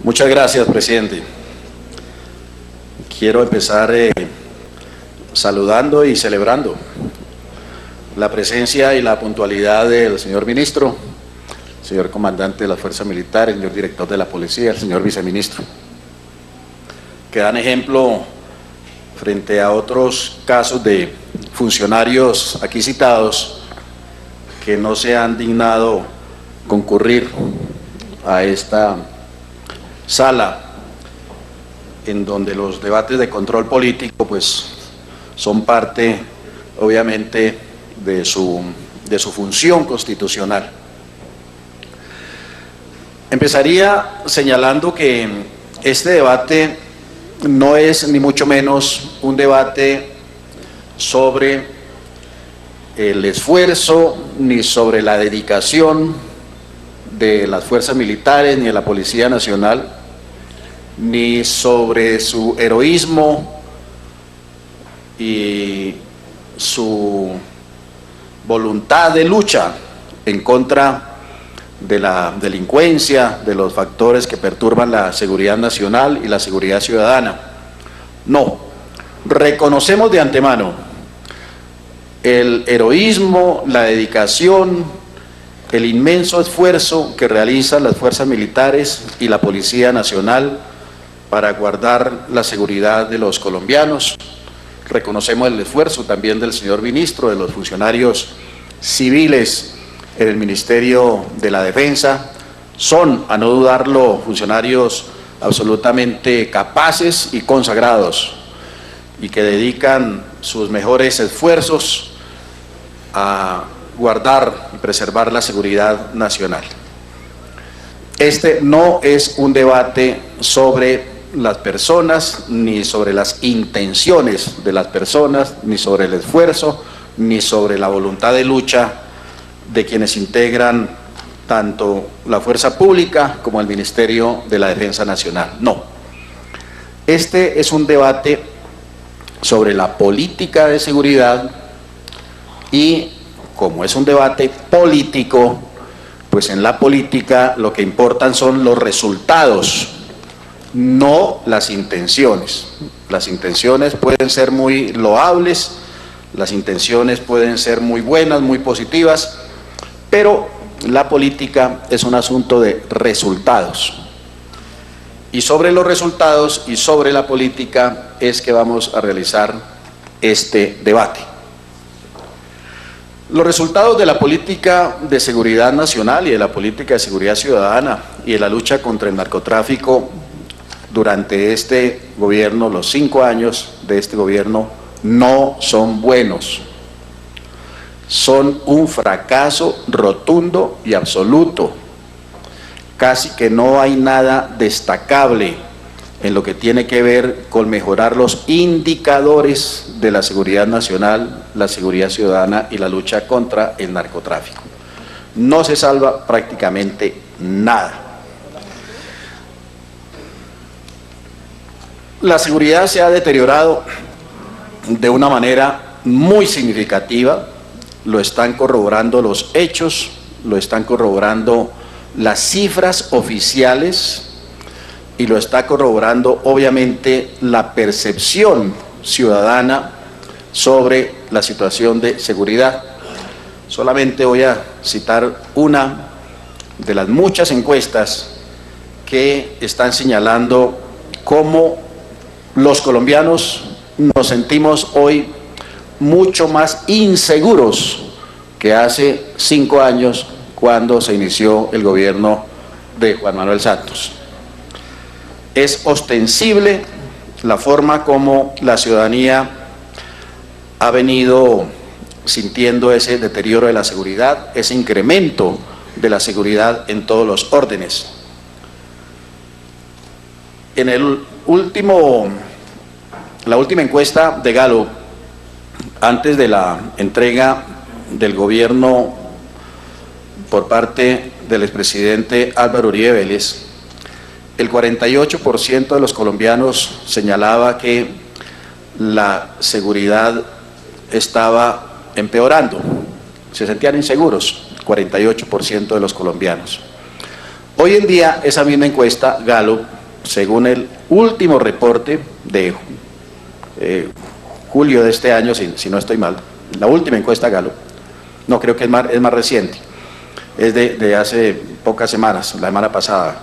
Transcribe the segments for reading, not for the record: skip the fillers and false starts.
Muchas gracias, presidente. Quiero empezar saludando y celebrando la presencia y la puntualidad del señor ministro, señor comandante de las fuerzas militares, señor director de la policía, el señor viceministro, que dan ejemplo frente a otros casos de funcionarios aquí citados que no se han dignado concurrir a esta sala en donde los debates de control político pues son parte obviamente de su función constitucional. Empezaría señalando que este debate no es ni mucho menos un debate sobre el esfuerzo ni sobre la dedicación de las fuerzas militares ni de la Policía Nacional, ni sobre su heroísmo y su voluntad de lucha en contra de la delincuencia, de los factores que perturban la seguridad nacional y la seguridad ciudadana. No, reconocemos de antemano el heroísmo, la dedicación, el inmenso esfuerzo que realizan las fuerzas militares y la Policía Nacional para guardar la seguridad de los colombianos. Reconocemos el esfuerzo también del señor ministro, de los funcionarios civiles en el Ministerio de la Defensa. Son, a no dudarlo, funcionarios absolutamente capaces y consagrados y que dedican sus mejores esfuerzos a guardar y preservar la seguridad nacional. Este no es un debate sobre las personas, ni sobre las intenciones de las personas, ni sobre el esfuerzo, ni sobre la voluntad de lucha de quienes integran tanto la fuerza pública como el Ministerio de la Defensa Nacional. No. Este es un debate sobre la política de seguridad y, como es un debate político, pues en la política lo que importan son los resultados, no las intenciones. Las intenciones pueden ser muy loables, las intenciones pueden ser muy buenas, muy positivas, pero la política es un asunto de resultados. Y sobre los resultados y sobre la política es que vamos a realizar este debate. Los resultados de la política de seguridad nacional y de la política de seguridad ciudadana y de la lucha contra el narcotráfico durante este gobierno, los 5 años de este gobierno, no son buenos. Son un fracaso rotundo y absoluto. Casi que no hay nada destacable en lo que tiene que ver con mejorar los indicadores de la seguridad nacional, la seguridad ciudadana y la lucha contra el narcotráfico. No se salva prácticamente nada. La seguridad se ha deteriorado de una manera muy significativa, lo están corroborando los hechos, lo están corroborando las cifras oficiales y lo está corroborando obviamente la percepción ciudadana sobre la situación de seguridad. Solamente voy a citar una de las muchas encuestas que están señalando cómo los colombianos nos sentimos hoy mucho más inseguros que hace 5 años cuando se inició el gobierno de Juan Manuel Santos. Es ostensible la forma como la ciudadanía ha venido sintiendo ese deterioro de la seguridad, ese incremento de la seguridad en todos los órdenes. En la última encuesta de Gallup, antes de la entrega del gobierno por parte del expresidente Álvaro Uribe Vélez, el 48% de los colombianos señalaba que la seguridad estaba empeorando, se sentían inseguros, 48% de los colombianos. Hoy en día, esa misma encuesta, Gallup, según el último reporte de julio de este año, si no estoy mal, la última encuesta Gallup, no, creo que es más reciente, es de hace pocas semanas, la semana pasada,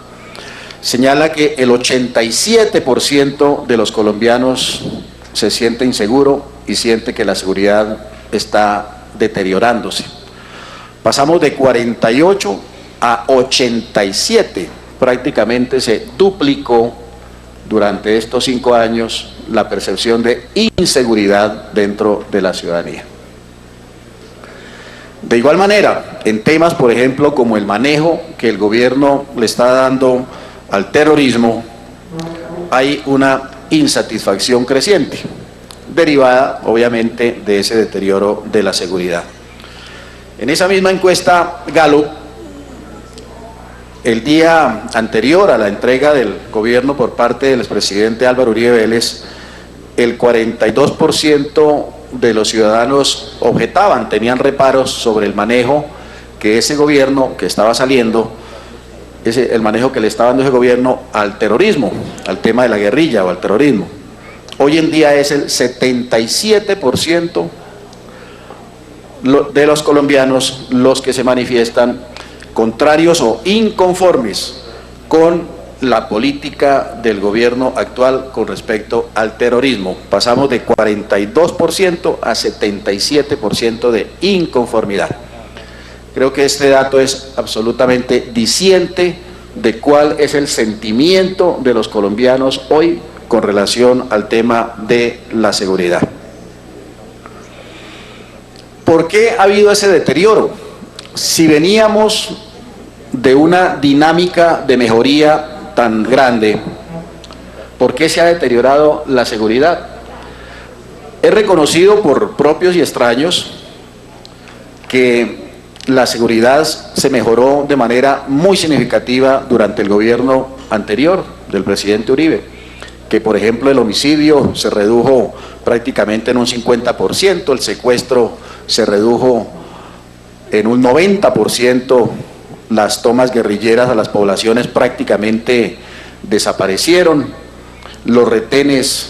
señala que el 87% de los colombianos se siente inseguro y siente que la seguridad está deteriorándose. Pasamos de 48 a 87, prácticamente se duplicó durante estos 5 años la percepción de inseguridad dentro de la ciudadanía. De igual manera, en temas, por ejemplo, como el manejo que el gobierno le está dando al terrorismo, hay una insatisfacción creciente, derivada, obviamente, de ese deterioro de la seguridad. En esa misma encuesta Gallup, el día anterior a la entrega del gobierno por parte del expresidente Álvaro Uribe Vélez, el 42% de los ciudadanos objetaban, tenían reparos sobre el manejo que ese gobierno que estaba saliendo, el manejo que le estaba dando ese gobierno al terrorismo, al tema de la guerrilla o al terrorismo. Hoy en día es el 77% de los colombianos los que se manifiestan contrarios o inconformes con la política del gobierno actual con respecto al terrorismo. Pasamos de 42% a 77% de inconformidad. Creo que este dato es absolutamente diciente de cuál es el sentimiento de los colombianos hoy con relación al tema de la seguridad. ¿Por qué ha habido ese deterioro? Si veníamos de una dinámica de mejoría tan grande, ¿por qué se ha deteriorado la seguridad? Es reconocido por propios y extraños que la seguridad se mejoró de manera muy significativa durante el gobierno anterior del presidente Uribe, que por ejemplo el homicidio se redujo prácticamente en un 50%, el secuestro se redujo en un 90%, las tomas guerrilleras a las poblaciones prácticamente desaparecieron, los retenes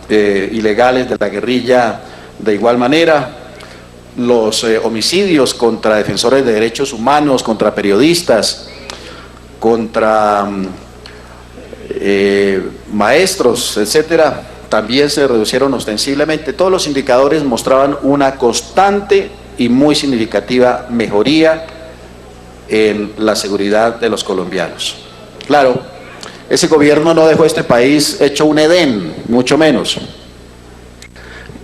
ilegales de la guerrilla de igual manera, los homicidios contra defensores de derechos humanos, contra periodistas, contra maestros, etcétera, también se reducieron ostensiblemente. Todos los indicadores mostraban una constante y muy significativa mejoría en la seguridad de los colombianos. Claro, ese gobierno no dejó este país hecho un Edén, mucho menos,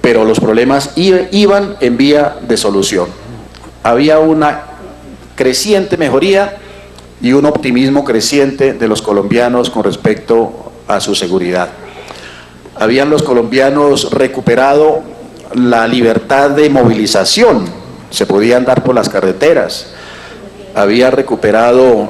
pero los problemas iban en vía de solución. Había una creciente mejoría y un optimismo creciente de los colombianos con respecto a su seguridad. Habían los colombianos recuperado la libertad de movilización, se podía andar por las carreteras, había recuperado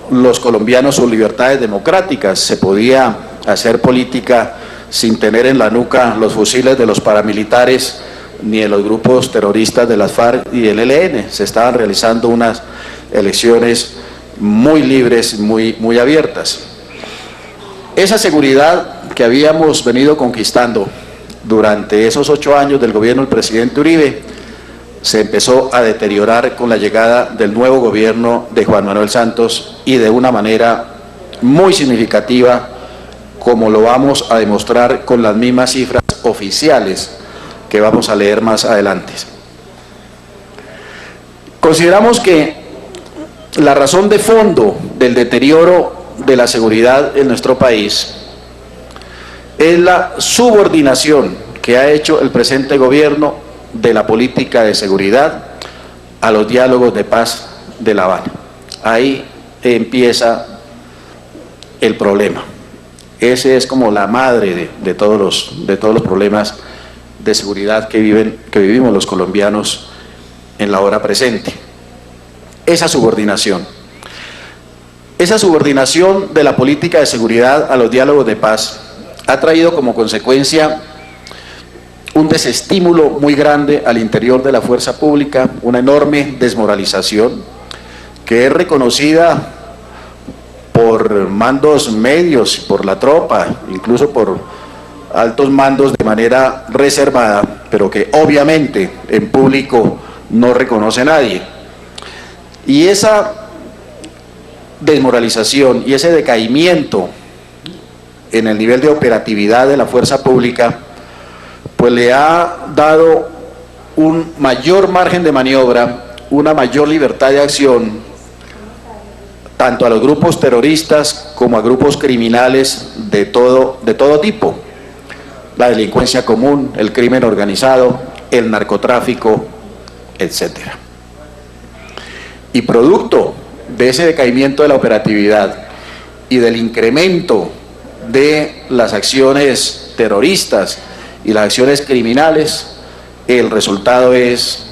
los colombianos sus libertades democráticas, se podía hacer política sin tener en la nuca los fusiles de los paramilitares ni de los grupos terroristas de las FARC y el ELN. Se estaban realizando unas elecciones muy libres, muy abiertas. Esa seguridad que habíamos venido conquistando durante esos 8 años del gobierno del presidente Uribe se empezó a deteriorar con la llegada del nuevo gobierno de Juan Manuel Santos y de una manera muy significativa, como lo vamos a demostrar con las mismas cifras oficiales que vamos a leer más adelante. Consideramos que la razón de fondo del deterioro de la seguridad en nuestro país es la subordinación que ha hecho el presente gobierno de la política de seguridad a los diálogos de paz de La Habana. Ahí empieza el problema. Ese es como la madre de todos los problemas de seguridad que vivimos los colombianos en la hora presente. Esa subordinación de la política de seguridad a los diálogos de paz ha traído como consecuencia un desestímulo muy grande al interior de la fuerza pública, una enorme desmoralización que es reconocida por mandos medios, por la tropa, incluso por altos mandos de manera reservada, pero que obviamente en público no reconoce a nadie. Y esa desmoralización y ese decaimiento en el nivel de operatividad de la fuerza pública, pues le ha dado un mayor margen de maniobra, una mayor libertad de acción, tanto a los grupos terroristas como a grupos criminales de todo tipo. La delincuencia común, el crimen organizado, el narcotráfico, etcétera. Y producto de ese decaimiento de la operatividad y del incremento de las acciones terroristas y las acciones criminales, el resultado es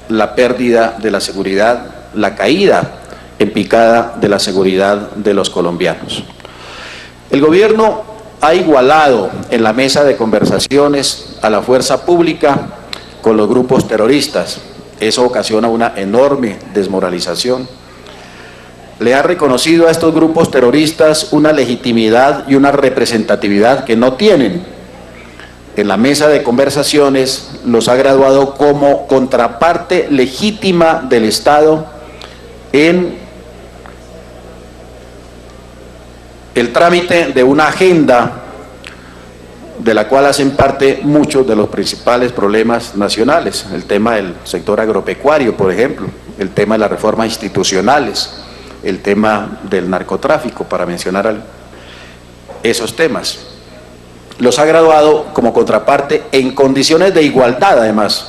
la pérdida de la seguridad, la caída en picada de la seguridad de los colombianos. El gobierno ha igualado en la mesa de conversaciones a la fuerza pública con los grupos terroristas. Eso ocasiona una enorme desmoralización. Le ha reconocido a estos grupos terroristas una legitimidad y una representatividad que no tienen. En la mesa de conversaciones los ha graduado como contraparte legítima del Estado en el trámite de una agenda de la cual hacen parte muchos de los principales problemas nacionales, el tema del sector agropecuario, por ejemplo, el tema de las reformas institucionales, el tema del narcotráfico, para mencionar esos temas. Los ha graduado como contraparte en condiciones de igualdad, además,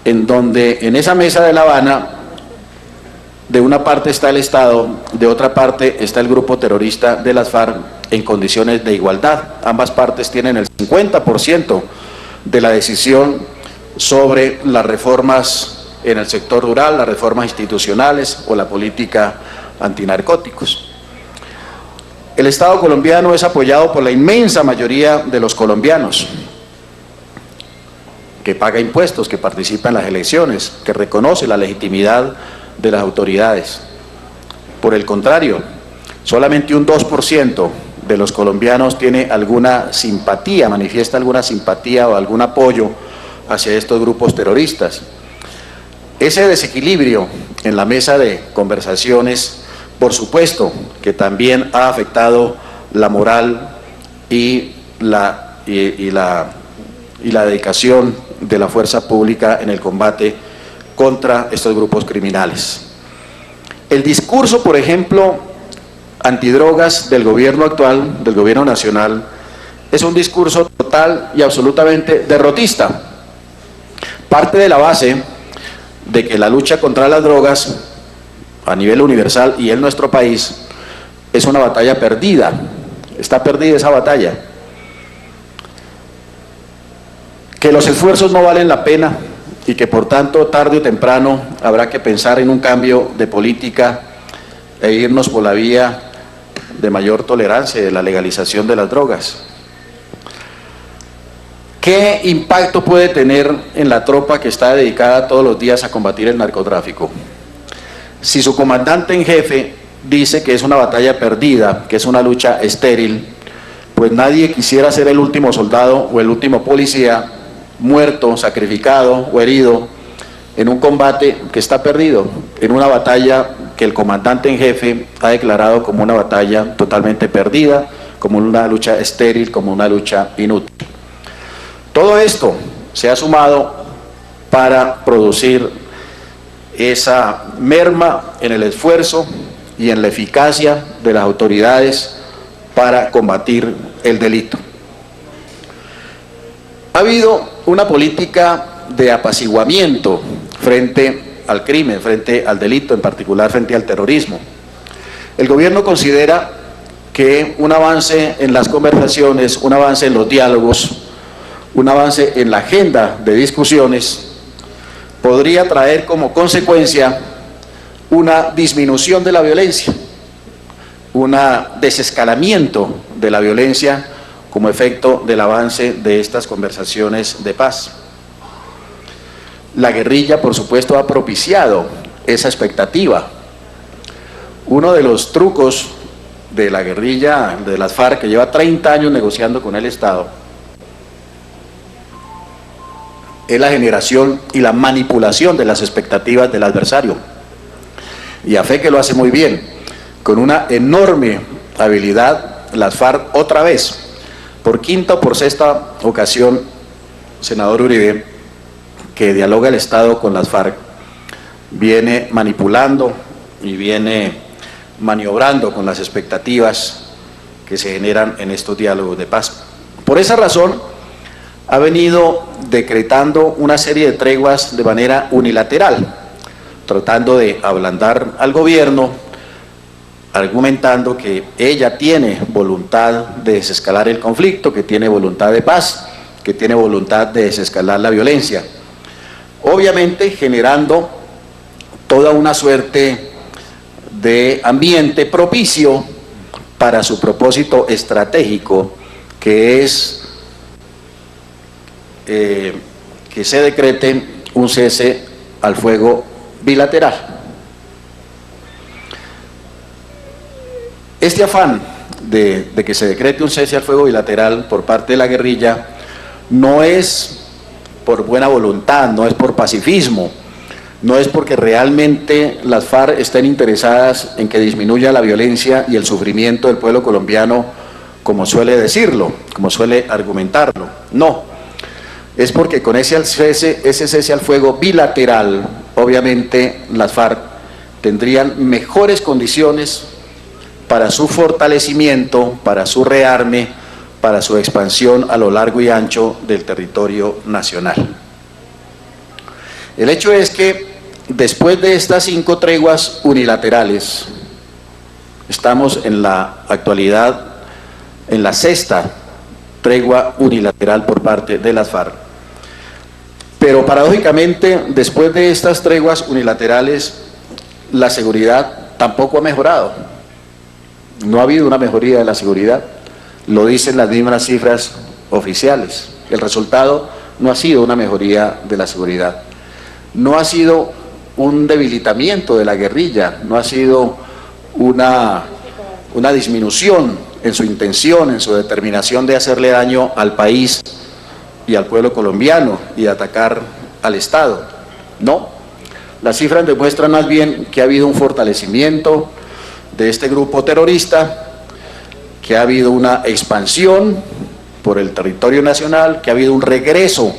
en donde en esa mesa de La Habana, de una parte está el Estado, de otra parte está el grupo terrorista de las FARC en condiciones de igualdad. Ambas partes tienen el 50% de la decisión sobre las reformas en el sector rural, las reformas institucionales o la política antinarcóticos. El Estado colombiano es apoyado por la inmensa mayoría de los colombianos, que paga impuestos, que participa en las elecciones, que reconoce la legitimidad de las autoridades. Por el contrario, solamente un 2% de los colombianos tiene alguna simpatía, manifiesta alguna simpatía o algún apoyo hacia estos grupos terroristas. Ese desequilibrio en la mesa de conversaciones, por supuesto, que también ha afectado la moral y la dedicación de la fuerza pública en el combate contra estos grupos criminales. El discurso, por ejemplo, antidrogas del gobierno actual, del gobierno nacional, es un discurso total y absolutamente derrotista. Parte de la base de que la lucha contra las drogas a nivel universal y en nuestro país es una batalla perdida. Está perdida esa batalla. Que los esfuerzos no valen la pena y que por tanto tarde o temprano habrá que pensar en un cambio de política e irnos por la vía de mayor tolerancia y de la legalización de las drogas. ¿Qué impacto puede tener en la tropa que está dedicada todos los días a combatir el narcotráfico? Si su comandante en jefe dice que es una batalla perdida, que es una lucha estéril, pues nadie quisiera ser el último soldado o el último policía muerto, sacrificado o herido en un combate que está perdido, en una batalla que el comandante en jefe ha declarado como una batalla totalmente perdida, como una lucha estéril, como una lucha inútil. Todo esto se ha sumado para producir esa merma en el esfuerzo y en la eficacia de las autoridades para combatir el delito. Ha habido una política de apaciguamiento frente al crimen, frente al delito, en particular frente al terrorismo. El gobierno considera que un avance en las conversaciones, un avance en los diálogos, un avance en la agenda de discusiones podría traer como consecuencia una disminución de la violencia, un desescalamiento de la violencia como efecto del avance de estas conversaciones de paz. La guerrilla, por supuesto, ha propiciado esa expectativa. Uno de los trucos de la guerrilla de las FARC, que lleva 30 años negociando con el Estado, es la generación y la manipulación de las expectativas del adversario. Y a fe que lo hace muy bien, con una enorme habilidad, las FARC otra vez, por quinta o por sexta ocasión, senador Uribe, que dialoga el Estado con las FARC, viene manipulando y viene maniobrando con las expectativas que se generan en estos diálogos de paz. Por esa razón, ha venido decretando una serie de treguas de manera unilateral, tratando de ablandar al gobierno, argumentando que ella tiene voluntad de desescalar el conflicto, que tiene voluntad de paz, que tiene voluntad de desescalar la violencia. Obviamente generando toda una suerte de ambiente propicio para su propósito estratégico, que es que se decrete un cese al fuego bilateral. Este afán de que se decrete un cese al fuego bilateral por parte de la guerrilla no es por buena voluntad, no es por pacifismo, no es porque realmente las FARC estén interesadas en que disminuya la violencia y el sufrimiento del pueblo colombiano, como suele decirlo, como suele argumentarlo. No, es porque con ese cese al fuego bilateral, obviamente las FARC tendrían mejores condiciones para su fortalecimiento, para su rearme, para su expansión a lo largo y ancho del territorio nacional. El hecho es que después de estas 5 treguas unilaterales, estamos en la actualidad en la 6ª tregua unilateral por parte de las FARC. Pero paradójicamente, después de estas treguas unilaterales, la seguridad tampoco ha mejorado. No ha habido una mejoría de la seguridad, lo dicen las mismas cifras oficiales. El resultado no ha sido una mejoría de la seguridad, no ha sido un debilitamiento de la guerrilla, no ha sido una disminución en su intención, en su determinación de hacerle daño al país y al pueblo colombiano y de atacar al Estado. No, las cifras demuestran más bien que ha habido un fortalecimiento de este grupo terrorista, que ha habido una expansión por el territorio nacional, que ha habido un regreso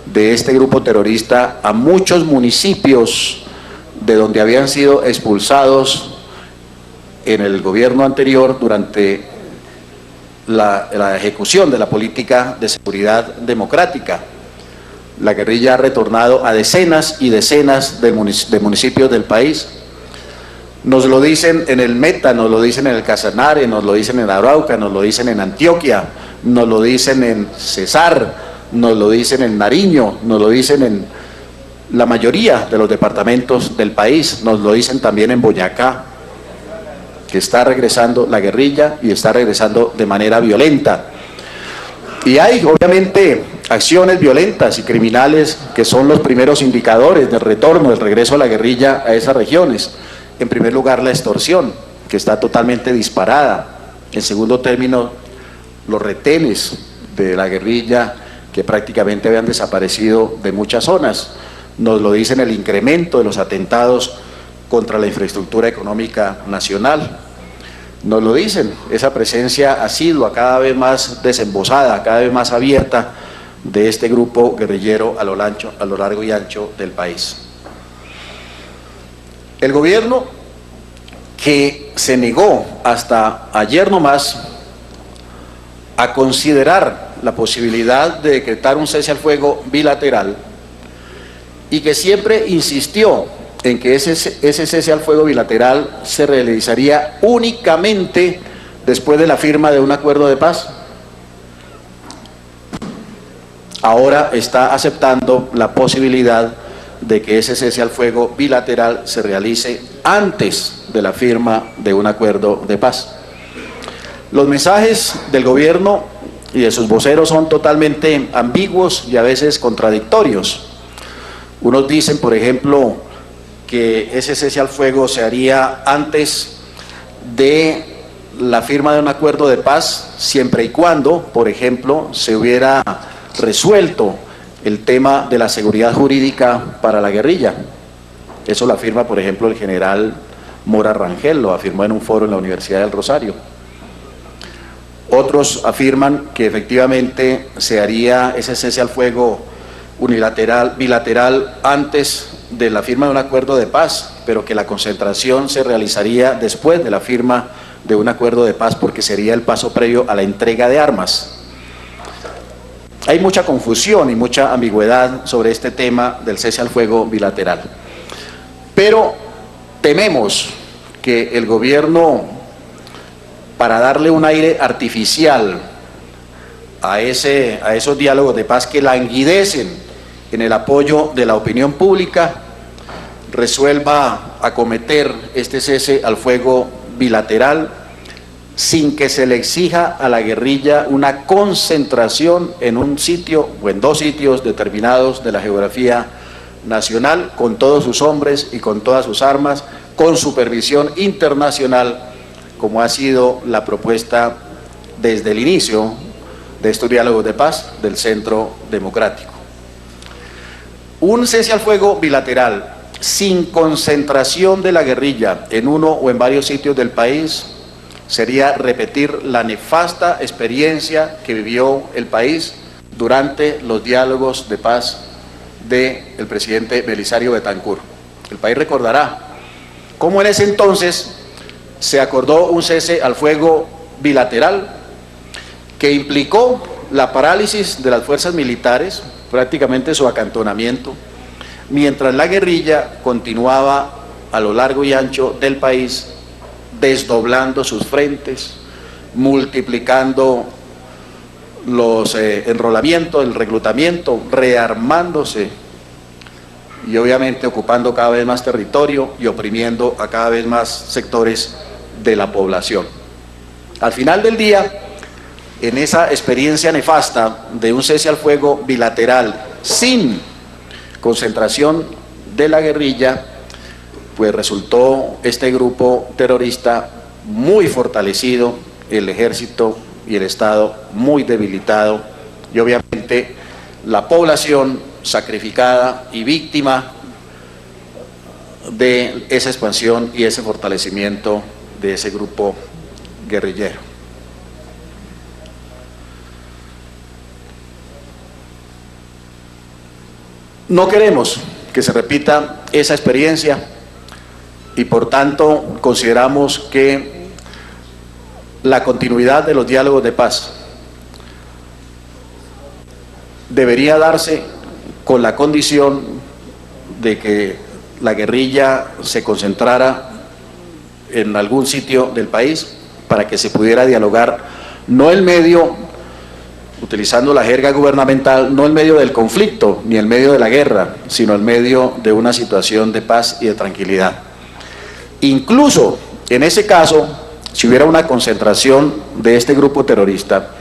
de este grupo terrorista a muchos municipios de donde habían sido expulsados en el gobierno anterior durante la ejecución de la política de seguridad democrática. La guerrilla ha retornado a decenas y decenas de municipios del país. Nos lo dicen en el Meta, nos lo dicen en el Casanare, nos lo dicen en Arauca, nos lo dicen en Antioquia, nos lo dicen en Cesar, nos lo dicen en Nariño, nos lo dicen en la mayoría de los departamentos del país, nos lo dicen también en Boyacá, que está regresando la guerrilla y está regresando de manera violenta. Y hay obviamente acciones violentas y criminales que son los primeros indicadores del retorno, del regreso a la guerrilla a esas regiones. En primer lugar, la extorsión, que está totalmente disparada. En segundo término, los retenes de la guerrilla que prácticamente habían desaparecido de muchas zonas. Nos lo dicen el incremento de los atentados contra la infraestructura económica nacional. Nos lo dicen, esa presencia asidua, cada vez más desembosada, cada vez más abierta de este grupo guerrillero a lo largo y ancho del país. El gobierno, que se negó hasta ayer nomás a considerar la posibilidad de decretar un cese al fuego bilateral y que siempre insistió en que ese cese al fuego bilateral se realizaría únicamente después de la firma de un acuerdo de paz, ahora está aceptando la posibilidad de que ese cese al fuego bilateral se realice antes de la firma de un acuerdo de paz. Los mensajes del gobierno y de sus voceros son totalmente ambiguos y a veces contradictorios. Unos dicen, por ejemplo, que ese cese al fuego se haría antes de la firma de un acuerdo de paz, siempre y cuando, por ejemplo, se hubiera resuelto el tema de la seguridad jurídica para la guerrilla. Eso lo afirma, por ejemplo, el general Mora Rangel, lo afirmó en un foro en la Universidad del Rosario. Otros afirman que efectivamente se haría ese cese al fuego unilateral, bilateral, antes de la firma de un acuerdo de paz, pero que la concentración se realizaría después de la firma de un acuerdo de paz, porque sería el paso previo a la entrega de armas. Hay mucha confusión y mucha ambigüedad sobre este tema del cese al fuego bilateral, pero tememos que el gobierno, para darle un aire artificial a esos diálogos de paz que languidecen en el apoyo de la opinión pública, resuelva acometer este cese al fuego bilateral sin que se le exija a la guerrilla una concentración en un sitio o en dos sitios determinados de la geografía nacional, con todos sus hombres y con todas sus armas, con supervisión internacional, como ha sido la propuesta desde el inicio de estos diálogos de paz del Centro Democrático. Un cese al fuego bilateral sin concentración de la guerrilla en uno o en varios sitios del país sería repetir la nefasta experiencia que vivió el país durante los diálogos de paz del presidente Belisario Betancur. El país recordará cómo en ese entonces se acordó un cese al fuego bilateral que implicó la parálisis de las fuerzas militares, prácticamente su acantonamiento, mientras la guerrilla continuaba a lo largo y ancho del país, desdoblando sus frentes, multiplicando los enrolamientos, el reclutamiento, rearmándose y obviamente ocupando cada vez más territorio y oprimiendo a cada vez más sectores de la población. Al final del día, en esa experiencia nefasta de un cese al fuego bilateral sin concentración de la guerrilla, pues resultó este grupo terrorista muy fortalecido, el ejército y el Estado muy debilitado, y obviamente la población sacrificada y víctima de esa expansión y ese fortalecimiento de ese grupo guerrillero. No queremos que se repita esa experiencia y por tanto consideramos que la continuidad de los diálogos de paz debería darse con la condición de que la guerrilla se concentrara en algún sitio del país para que se pudiera dialogar, no en medio, utilizando la jerga gubernamental, no en medio del conflicto ni en medio de la guerra, sino en medio de una situación de paz y de tranquilidad. Incluso en ese caso, si hubiera una concentración de este grupo terrorista,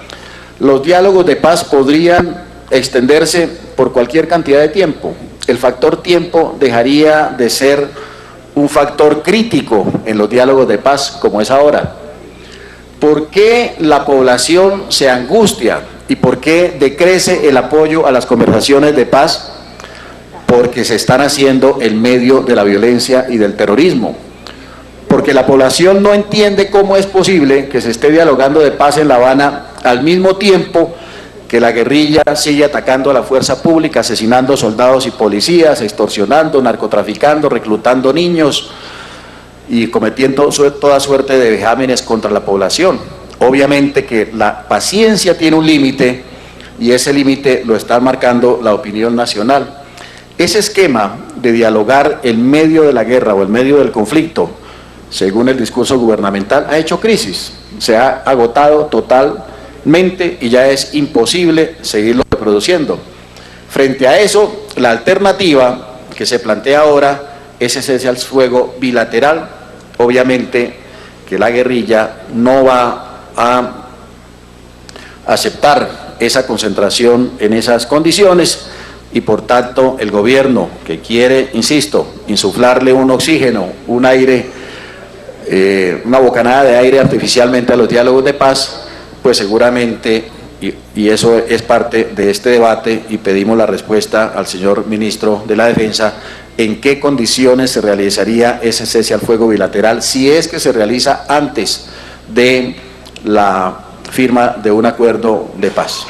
los diálogos de paz podrían extenderse por cualquier cantidad de tiempo. El factor tiempo dejaría de ser un factor crítico en los diálogos de paz como es ahora. ¿Por qué la población se angustia y por qué decrece el apoyo a las conversaciones de paz? Porque se están haciendo en medio de la violencia y del terrorismo. Porque la población no entiende cómo es posible que se esté dialogando de paz en La Habana al mismo tiempo que la guerrilla sigue atacando a la fuerza pública, asesinando soldados y policías, extorsionando, narcotraficando, reclutando niños y cometiendo toda suerte de vejámenes contra la población. Obviamente que la paciencia tiene un límite y ese límite lo está marcando la opinión nacional. Ese esquema de dialogar en medio de la guerra o en medio del conflicto, según el discurso gubernamental, ha hecho crisis, se ha agotado totalmente y ya es imposible seguirlo reproduciendo. Frente a eso, la alternativa que se plantea ahora es ese cese al fuego bilateral. Obviamente que la guerrilla no va a aceptar esa concentración en esas condiciones y por tanto el gobierno que quiere, insisto, insuflarle un oxígeno, un aire una bocanada de aire artificialmente a los diálogos de paz, pues seguramente, y eso es parte de este debate, y pedimos la respuesta al señor ministro de la Defensa, en qué condiciones se realizaría ese cese al fuego bilateral, si es que se realiza antes de la firma de un acuerdo de paz.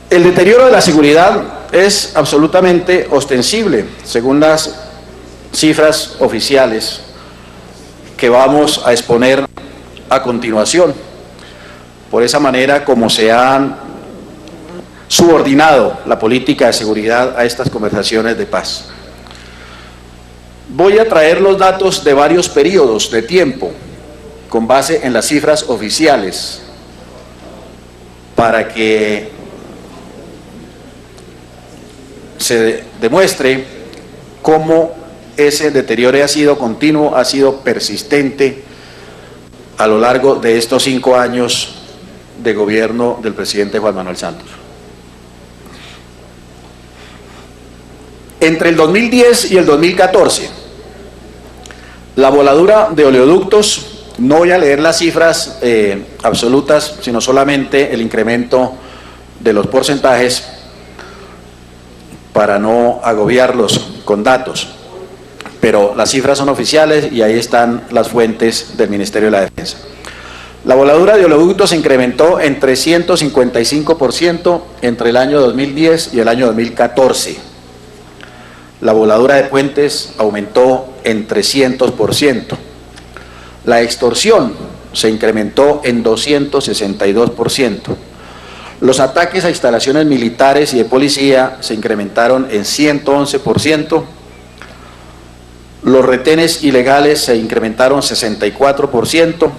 El deterioro de la seguridad es absolutamente ostensible, según las cifras oficiales que vamos a exponer a continuación, por esa manera como se han subordinado la política de seguridad a estas conversaciones de paz. Voy a traer los datos de varios periodos de tiempo con base en las cifras oficiales para que se demuestre cómo ese deterioro ha sido continuo, ha sido persistente a lo largo de estos 5 años de gobierno del presidente Juan Manuel Santos. Entre el 2010 y el 2014, la voladura de oleoductos, no voy a leer las cifras absolutas, sino solamente el incremento de los porcentajes para no agobiarlos con datos, pero las cifras son oficiales y ahí están las fuentes del Ministerio de la Defensa. La voladura de oleoductos se incrementó en 355% entre el año 2010 y el año 2014. La voladura de puentes aumentó en 300%. La extorsión se incrementó en 262%. Los ataques a instalaciones militares y de policía se incrementaron en 111%. Los retenes ilegales se incrementaron 64%.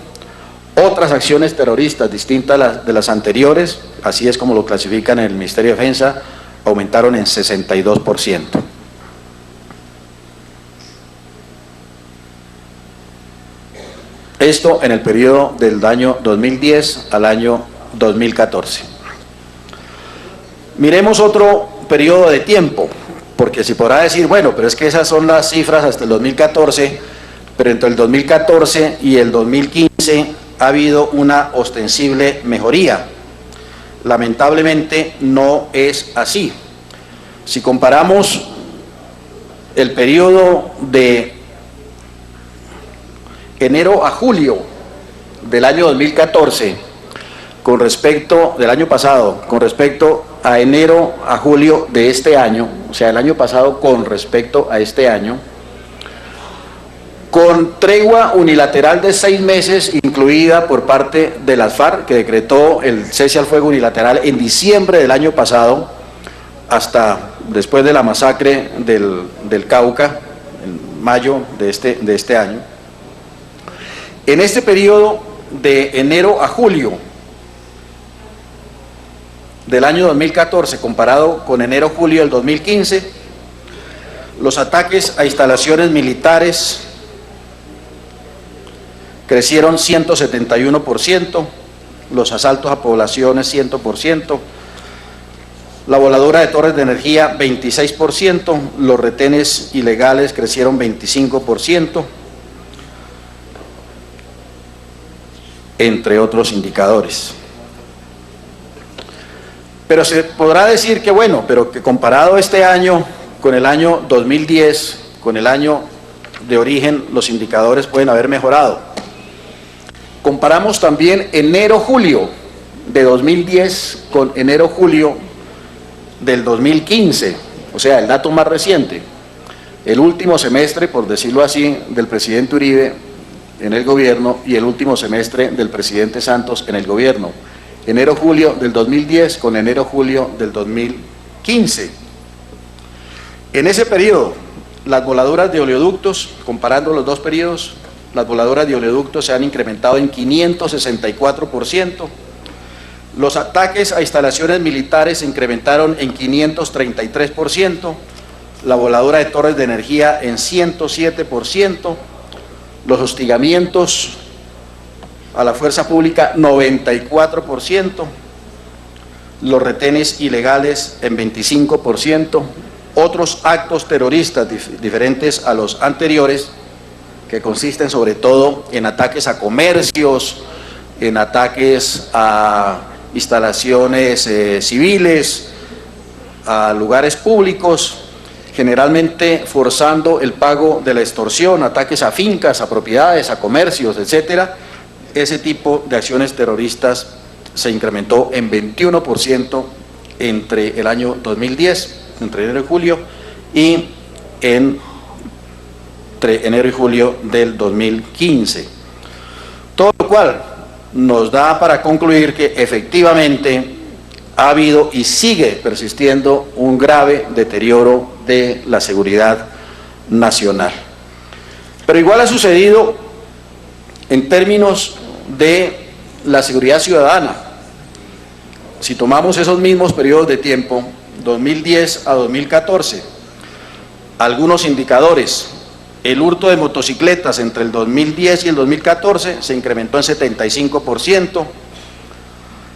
Otras acciones terroristas distintas de las anteriores, así es como lo clasifican en el Ministerio de Defensa, aumentaron en 62%. Esto en el periodo del año 2010 al año 2014. Miremos otro periodo de tiempo, porque se podrá decir, bueno, pero es que esas son las cifras hasta el 2014, pero entre el 2014 y el 2015 ha habido una ostensible mejoría. Lamentablemente no es así. Si comparamos el periodo de enero a julio del año 2014 con respecto del año pasado, con respecto a enero a julio de este año, o sea, el año pasado con respecto a este año, con tregua unilateral de 6 meses, incluida por parte de las FARC, que decretó el cese al fuego unilateral en diciembre del año pasado, hasta después de la masacre del Cauca, en mayo de este año. En este periodo de enero a julio del año 2014, comparado con enero-julio del 2015, los ataques a instalaciones militares crecieron 171%, los asaltos a poblaciones 100%, la voladura de torres de energía 26%, los retenes ilegales crecieron 25%, entre otros indicadores. Pero se podrá decir que bueno, pero que comparado este año con el año 2010, con el año de origen, los indicadores pueden haber mejorado. Comparamos también enero-julio de 2010 con enero-julio del 2015, o sea, el dato más reciente, el último semestre, por decirlo así, del presidente Uribe en el gobierno y el último semestre del presidente Santos en el gobierno. Enero-julio del 2010 con enero-julio del 2015. En ese periodo, las voladuras de oleoductos, comparando los dos periodos, las voladuras de oleoductos se han incrementado en 564%, los ataques a instalaciones militares se incrementaron en 533%, la voladura de torres de energía en 107%, los hostigamientos a la fuerza pública 94%, los retenes ilegales en 25%, otros actos terroristas diferentes a los anteriores, que consisten sobre todo en ataques a comercios, en ataques a instalaciones civiles, a lugares públicos, generalmente forzando el pago de la extorsión, ataques a fincas, a propiedades, a comercios, etcétera. Ese tipo de acciones terroristas se incrementó en 21% entre el año 2010, entre enero y julio, y entre enero y julio del 2015. Todo lo cual nos da para concluir que efectivamente ha habido y sigue persistiendo un grave deterioro de la seguridad nacional. Pero igual ha sucedido en términos de la seguridad ciudadana. Si tomamos esos mismos periodos de tiempo, 2010 a 2014, algunos indicadores: el hurto de motocicletas entre el 2010 y el 2014 se incrementó en 75%,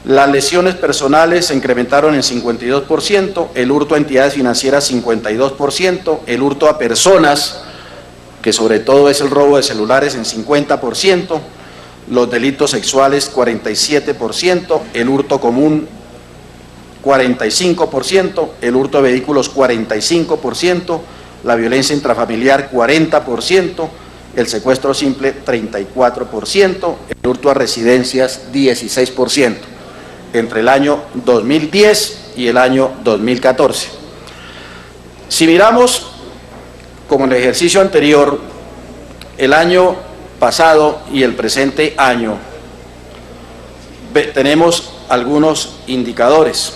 las lesiones personales se incrementaron en 52%, el hurto a entidades financieras 52%, el hurto a personas, que sobre todo es el robo de celulares, en 50%, los delitos sexuales 47%, el hurto común 45%, el hurto de vehículos 45%, la violencia intrafamiliar 40%, el secuestro simple 34%, el hurto a residencias 16%, entre el año 2010 y el año 2014. Si miramos, como en el ejercicio anterior, el año pasado y el presente año, tenemos algunos indicadores.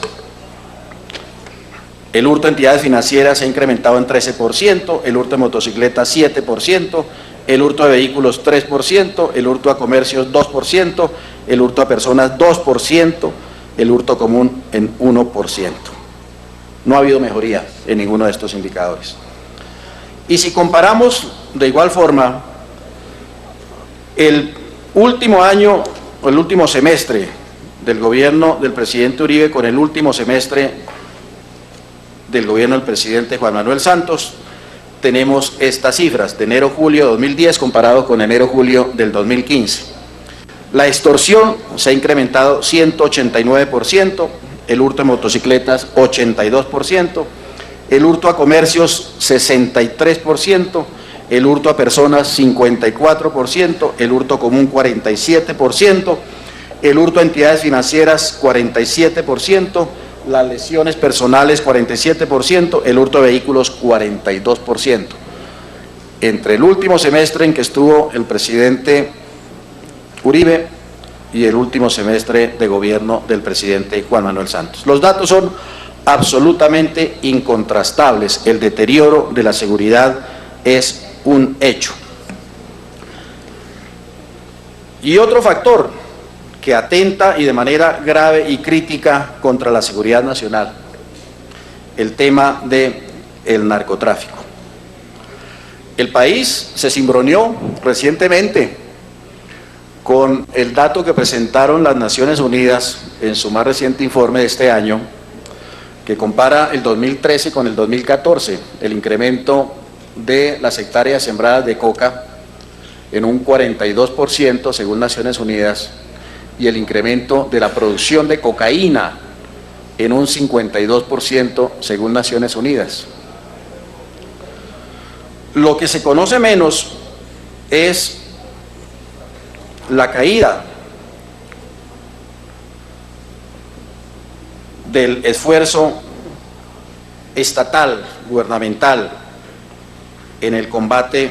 El hurto a entidades financieras se ha incrementado en 13%, el hurto de motocicletas 7%, el hurto de vehículos 3%, el hurto a comercios 2%, el hurto a personas 2%, el hurto común en 1%. No ha habido mejoría en ninguno de estos indicadores. Y si comparamos de igual forma el último año o el último semestre del gobierno del presidente Uribe con el último semestre del gobierno del presidente Juan Manuel Santos, tenemos estas cifras de enero-julio de 2010 comparado con enero-julio del 2015. La extorsión se ha incrementado 189%, el hurto de motocicletas 82%, el hurto a comercios 63%, el hurto a personas 54%, el hurto común 47%, el hurto a entidades financieras 47%, las lesiones personales 47%, el hurto de vehículos 42%. Entre el último semestre en que estuvo el presidente Uribe y el último semestre de gobierno del presidente Juan Manuel Santos. Los datos son absolutamente incontrastables. El deterioro de la seguridad es un hecho. Y otro factor que atenta y de manera grave y crítica contra la seguridad nacional, el tema del narcotráfico. El país se cimbroneó recientemente con el dato que presentaron las Naciones Unidas en su más reciente informe de este año, que compara el 2013 con el 2014, el incremento de las hectáreas sembradas de coca en un 42% según Naciones Unidas, y el incremento de la producción de cocaína en un 52% según Naciones Unidas. Lo que se conoce menos es la caída del esfuerzo estatal, gubernamental, en el combate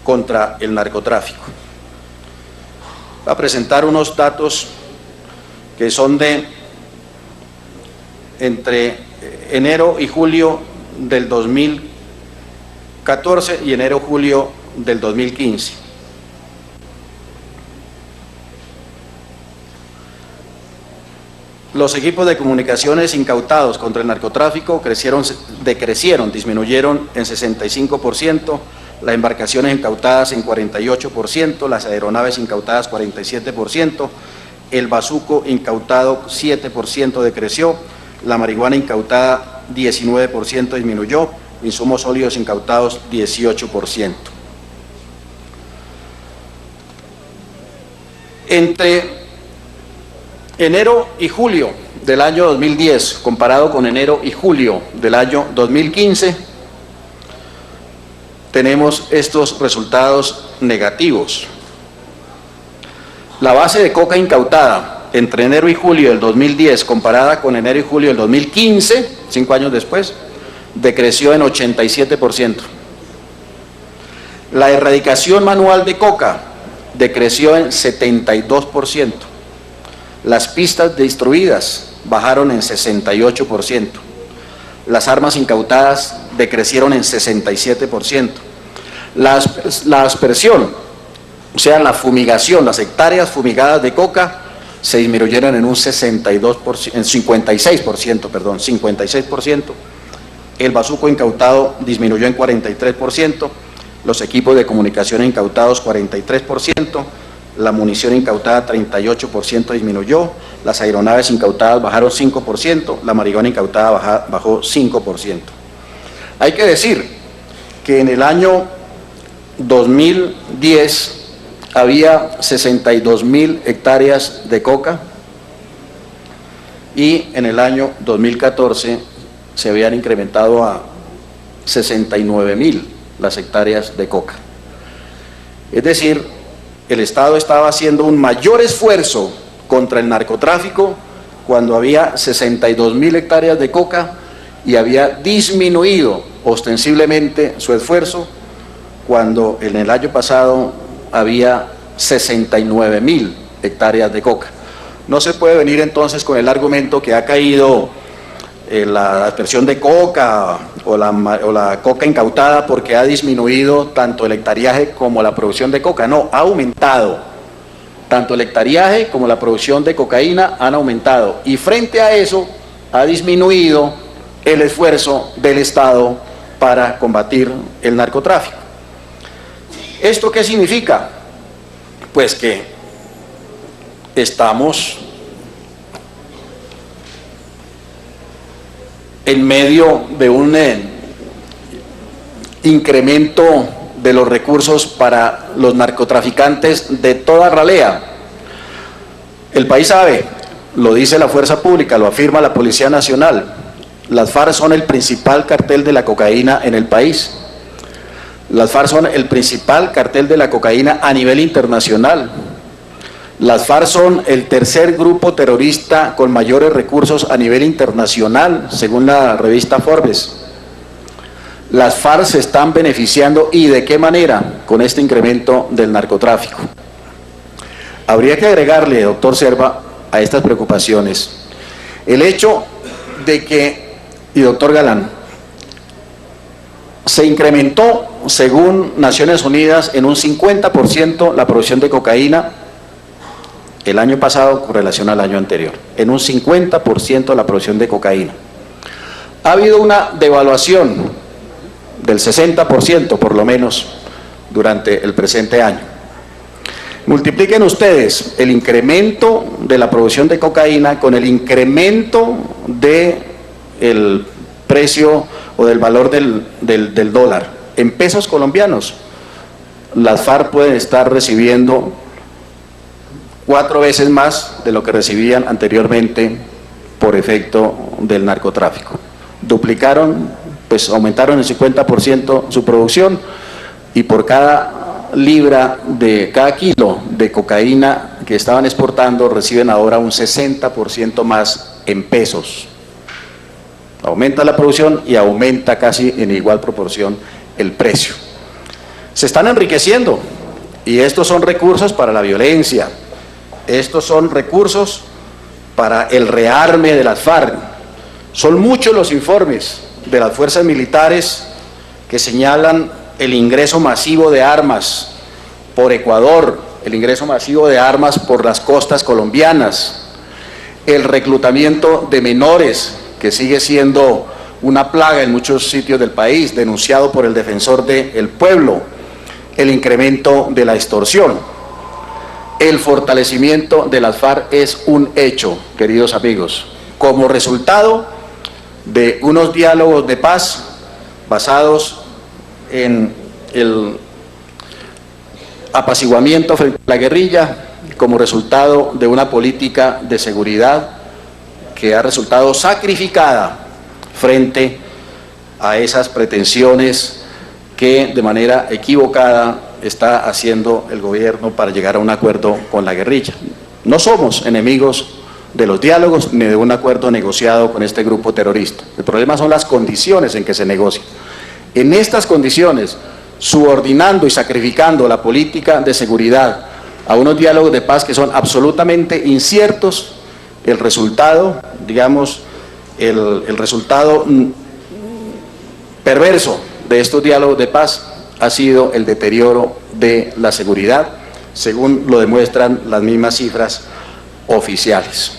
contra el narcotráfico. Va a presentar unos datos que son de entre enero y julio del 2014 y enero-julio del 2015. Los equipos de comunicaciones incautados contra el narcotráfico disminuyeron en 65%, las embarcaciones incautadas en 48%, las aeronaves incautadas 47%, el bazuco incautado 7% decreció, la marihuana incautada 19% disminuyó, insumos sólidos incautados 18%. Entre enero y julio del año 2010, comparado con enero y julio del año 2015, tenemos estos resultados negativos. La base de coca incautada entre enero y julio del 2010, comparada con enero y julio del 2015, 5 años después, decreció en 87%. La erradicación manual de coca decreció en 72%. Las pistas destruidas bajaron en 68%. Las armas incautadas decrecieron en 67%. La aspersión, o sea, la fumigación, las hectáreas fumigadas de coca, se disminuyeron en un 56%. El bazuco incautado disminuyó en 43%, los equipos de comunicación incautados 43%, la munición incautada 38% disminuyó, las aeronaves incautadas bajaron 5%, la marihuana incautada bajó 5%. Hay que decir que en el año 2010 había 62.000 hectáreas de coca y en el año 2014 se habían incrementado a 69.000 las hectáreas de coca. Es decir, el Estado estaba haciendo un mayor esfuerzo contra el narcotráfico cuando había 62.000 hectáreas de coca y había disminuido ostensiblemente su esfuerzo cuando en el año pasado había 69.000 hectáreas de coca. No se puede venir entonces con el argumento que ha caído la aspersión de coca o la coca incautada porque ha disminuido tanto el hectareaje como la producción de coca. No, ha aumentado. Tanto el hectareaje como la producción de cocaína han aumentado. Y frente a eso ha disminuido el esfuerzo del Estado para combatir el narcotráfico. ¿Esto qué significa? Pues que estamos en medio de un incremento de los recursos para los narcotraficantes de toda ralea. El país sabe, lo dice la fuerza pública, lo afirma la Policía Nacional, las FARC son el principal cartel de la cocaína en el país. Las FARC son el principal cartel de la cocaína a nivel internacional. Las FARC son el tercer grupo terrorista con mayores recursos a nivel internacional, según la revista Forbes. Las FARC se están beneficiando, ¿y de qué manera? Con este incremento del narcotráfico. Habría que agregarle, doctor Serva, a estas preocupaciones el hecho de que, y doctor Galán, se incrementó, según Naciones Unidas, en un 50% la producción de cocaína el año pasado con relación al año anterior, en un 50% la producción de cocaína. Ha habido una devaluación del 60% por lo menos durante el presente año. Multipliquen ustedes el incremento de la producción de cocaína con el incremento del precio o del valor del dólar. En pesos colombianos, las FARC pueden estar recibiendo 4 veces más de lo que recibían anteriormente por efecto del narcotráfico. Duplicaron, pues aumentaron el 50% su producción y por cada kilo de cocaína que estaban exportando reciben ahora un 60% más en pesos. Aumenta la producción y aumenta casi en igual proporción el precio. Se están enriqueciendo y estos son recursos para la violencia, estos son recursos para el rearme de las FARC. Son muchos los informes de las fuerzas militares que señalan el ingreso masivo de armas por Ecuador, el ingreso masivo de armas por las costas colombianas, el reclutamiento de menores, que sigue siendo una plaga en muchos sitios del país, denunciado por el defensor del pueblo, el incremento de la extorsión. El fortalecimiento de las FARC es un hecho, queridos amigos. Como resultado de unos diálogos de paz basados en el apaciguamiento frente a la guerrilla como resultado de una política de seguridad que ha resultado sacrificada frente a esas pretensiones que de manera equivocada está haciendo el gobierno para llegar a un acuerdo con la guerrilla. No somos enemigos de los diálogos ni de un acuerdo negociado con este grupo terrorista. El problema son las condiciones en que se negocia. En estas condiciones, subordinando y sacrificando la política de seguridad a unos diálogos de paz que son absolutamente inciertos, el resultado, digamos, el resultado perverso de estos diálogos de paz ha sido el deterioro de la seguridad, según lo demuestran las mismas cifras oficiales.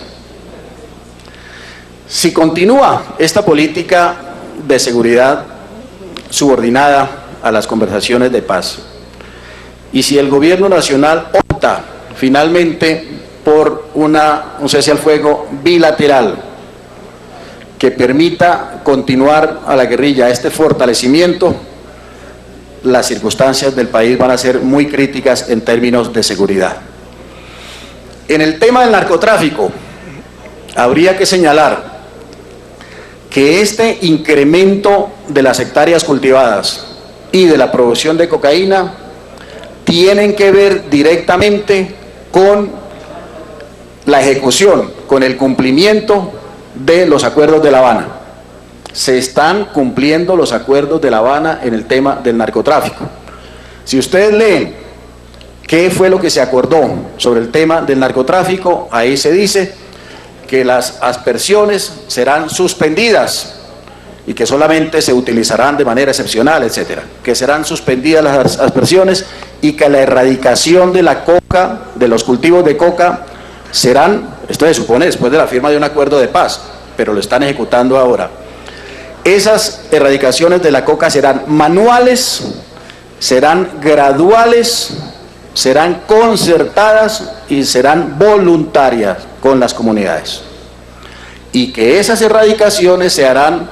Si continúa esta política de seguridad subordinada a las conversaciones de paz, y si el gobierno nacional opta finalmente por un cese al fuego bilateral que permita continuar a la guerrilla este fortalecimiento, las circunstancias del país van a ser muy críticas en términos de seguridad. En el tema del narcotráfico, habría que señalar que este incremento de las hectáreas cultivadas y de la producción de cocaína tienen que ver directamente con la ejecución, con el cumplimiento de los acuerdos de La Habana. Se están cumpliendo los acuerdos de La Habana en el tema del narcotráfico. Si ustedes leen qué fue lo que se acordó sobre el tema del narcotráfico, ahí se dice que las aspersiones serán suspendidas y que solamente se utilizarán de manera excepcional, etcétera, que serán suspendidas las aspersiones y que la erradicación de la coca, de los cultivos de coca, serán, esto se supone después de la firma de un acuerdo de paz, pero lo están ejecutando ahora. Esas erradicaciones de la coca serán manuales, serán graduales, serán concertadas y serán voluntarias con las comunidades. Y que esas erradicaciones se harán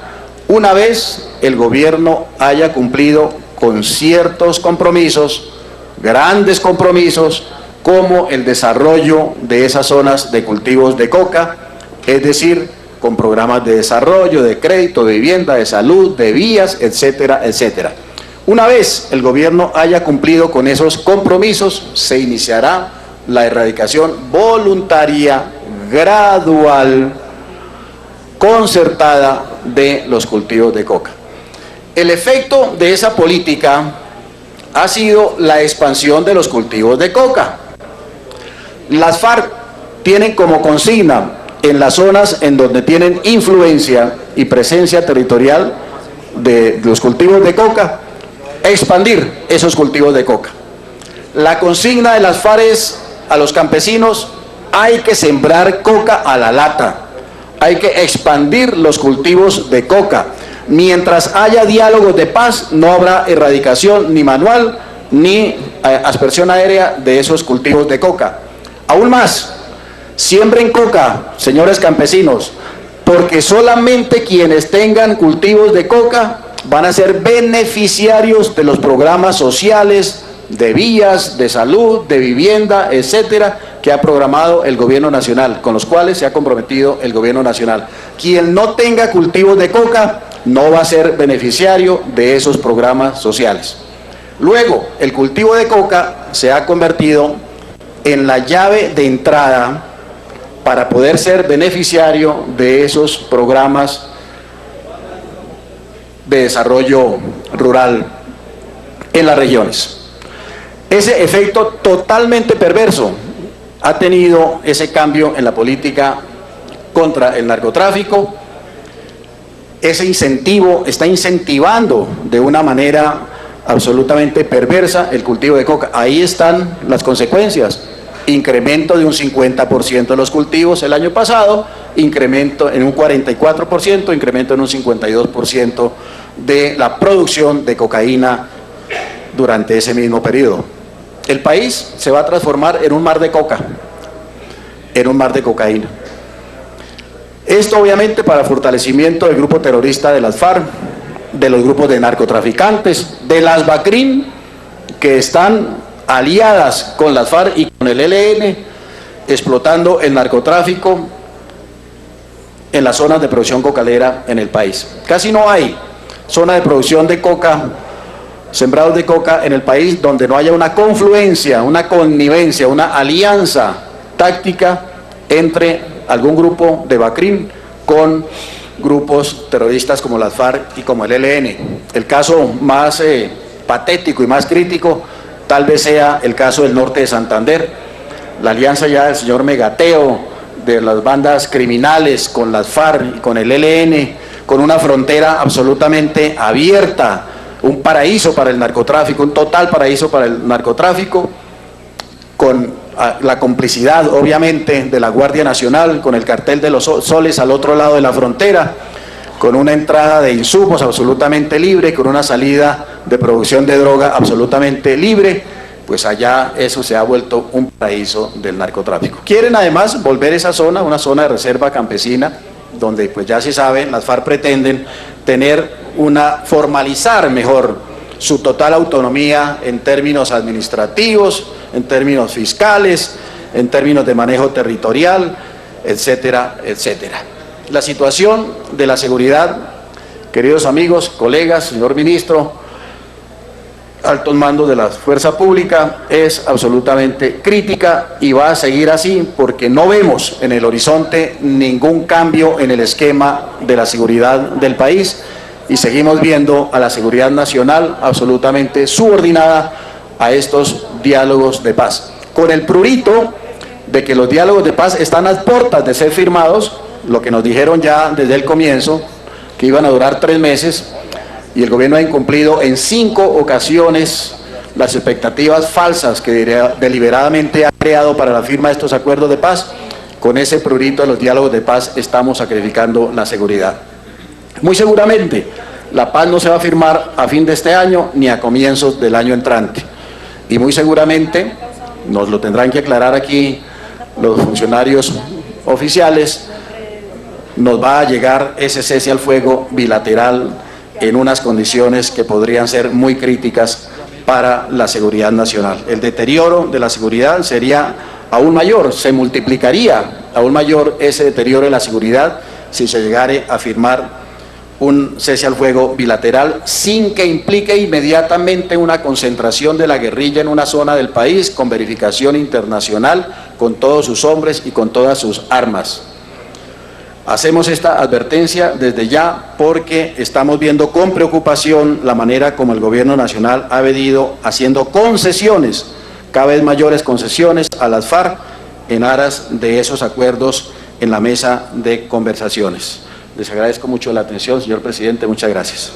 una vez el gobierno haya cumplido con ciertos compromisos, grandes compromisos, como el desarrollo de esas zonas de cultivos de coca, es decir, con programas de desarrollo, de crédito, de vivienda, de salud, de vías, etcétera, etcétera. Una vez el gobierno haya cumplido con esos compromisos, se iniciará la erradicación voluntaria, gradual, concertada de los cultivos de coca. El efecto de esa política ha sido la expansión de los cultivos de coca. Las FARC tienen como consigna en las zonas en donde tienen influencia y presencia territorial de los cultivos de coca, expandir esos cultivos de coca. La consigna de las FARC es a los campesinos: hay que sembrar coca a la lata, hay que expandir los cultivos de coca. Mientras haya diálogos de paz, no habrá erradicación ni manual ni aspersión aérea de esos cultivos de coca. Aún más, siembren coca, señores campesinos, porque solamente quienes tengan cultivos de coca van a ser beneficiarios de los programas sociales, de vías, de salud, de vivienda, etcétera, que ha programado el gobierno nacional, con los cuales se ha comprometido el gobierno nacional. Quien no tenga cultivos de coca no va a ser beneficiario de esos programas sociales. Luego, el cultivo de coca se ha convertido en la llave de entrada para poder ser beneficiario de esos programas de desarrollo rural en las regiones. Ese efecto totalmente perverso ha tenido ese cambio en la política contra el narcotráfico. Ese incentivo está incentivando de una manera absolutamente perversa el cultivo de coca. Ahí están las consecuencias: incremento de un 50% de los cultivos el año pasado, incremento en un 44%, incremento en un 52% de la producción de cocaína durante ese mismo periodo. El país se va a transformar en un mar de coca, en un mar de cocaína. Esto obviamente para fortalecimiento del grupo terrorista de las FARC, de los grupos de narcotraficantes, de las BACRIM, que están aliadas con las FARC y con el ELN, explotando el narcotráfico en las zonas de producción cocalera en el país. Casi no hay zona de producción de coca, sembrados de coca en el país donde no haya una confluencia, una connivencia, una alianza táctica entre algún grupo de BACRIM con grupos terroristas como las FARC y como el ELN. El caso más patético y más crítico tal vez sea el caso del norte de Santander, la alianza ya del señor Megateo, de las bandas criminales con las FARC y con el ELN, con una frontera absolutamente abierta, un paraíso para el narcotráfico, un total paraíso para el narcotráfico, con la complicidad obviamente de la Guardia Nacional, con el cartel de los soles al otro lado de la frontera, con una entrada de insumos absolutamente libre, con una salida de producción de droga absolutamente libre, pues allá eso se ha vuelto un paraíso del narcotráfico. Quieren además volver esa zona, una zona de reserva campesina, donde pues ya se sabe, las FARC pretenden formalizar mejor su total autonomía en términos administrativos, en términos fiscales, en términos de manejo territorial, etcétera, etcétera. La situación de la seguridad, queridos amigos, colegas, señor ministro, altos mandos de la fuerza pública, es absolutamente crítica y va a seguir así porque no vemos en el horizonte ningún cambio en el esquema de la seguridad del país y seguimos viendo a la seguridad nacional absolutamente subordinada a estos diálogos de paz. Con el prurito de que los diálogos de paz están a puertas de ser firmados, lo que nos dijeron ya desde el comienzo, que iban a durar 3 meses, y el gobierno ha incumplido en 5 ocasiones las expectativas falsas que deliberadamente ha creado para la firma de estos acuerdos de paz. Con ese prurito de los diálogos de paz estamos sacrificando la seguridad. Muy seguramente la paz no se va a firmar a fin de este año ni a comienzos del año entrante. Y muy seguramente, nos lo tendrán que aclarar aquí los funcionarios oficiales, nos va a llegar ese cese al fuego bilateral en unas condiciones que podrían ser muy críticas para la seguridad nacional. El deterioro de la seguridad sería aún mayor, se multiplicaría aún mayor ese deterioro de la seguridad si se llegare a firmar un cese al fuego bilateral sin que implique inmediatamente una concentración de la guerrilla en una zona del país con verificación internacional, con todos sus hombres y con todas sus armas. Hacemos esta advertencia desde ya porque estamos viendo con preocupación la manera como el gobierno nacional ha venido haciendo concesiones, cada vez mayores concesiones a las FARC en aras de esos acuerdos en la mesa de conversaciones. Les agradezco mucho la atención, señor presidente, muchas gracias.